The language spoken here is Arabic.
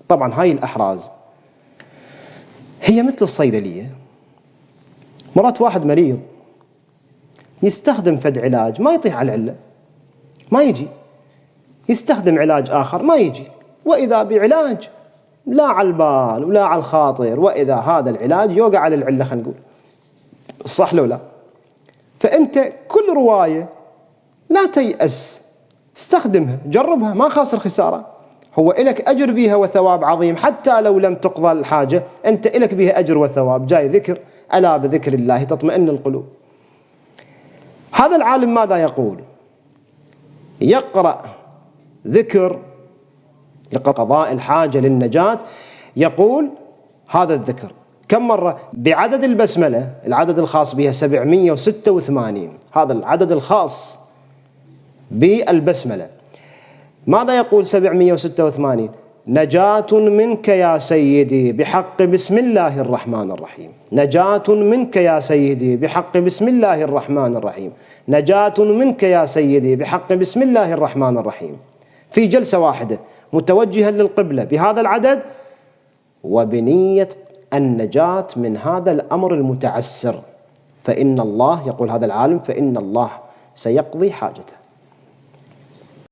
طبعا هاي الأحراز هي مثل الصيدلية. مرات واحد مريض يستخدم فد علاج ما يطيح على العلة، ما يجي، يستخدم علاج آخر ما يجي، وإذا بعلاج لا على البال ولا على الخاطر، وإذا هذا العلاج يوقع على العلة، خلينا نقول صح لو لا. فأنت كل رواية لا تيأس، استخدمها، جربها، ما خاسر خسارة، هو إلك أجر بيها وثواب عظيم، حتى لو لم تقضى الحاجة أنت إلك بيها أجر وثواب. جاي ذكر ألا بذكر الله تطمئن القلوب. هذا العالم ماذا يقول؟ يقرأ ذكر لقضاء الحاجة للنجاة، يقول هذا الذكر كم مرة؟ بعدد البسملة، العدد الخاص بها 786، هذا العدد الخاص بالبسملة. ماذا يقول 786؟ نجاة منك يا سيدي بحق بسم الله الرحمن الرحيم، نجاة منك يا سيدي بحق بسم الله الرحمن الرحيم، نجاة منك يا سيدي بحق بسم الله الرحمن الرحيم، في جلسة واحدة متوجها للقبلة بهذا العدد وبنية النجاة من هذا الأمر المتعسر. فإن الله، يقول هذا العالم، فإن الله سيقضي حاجته.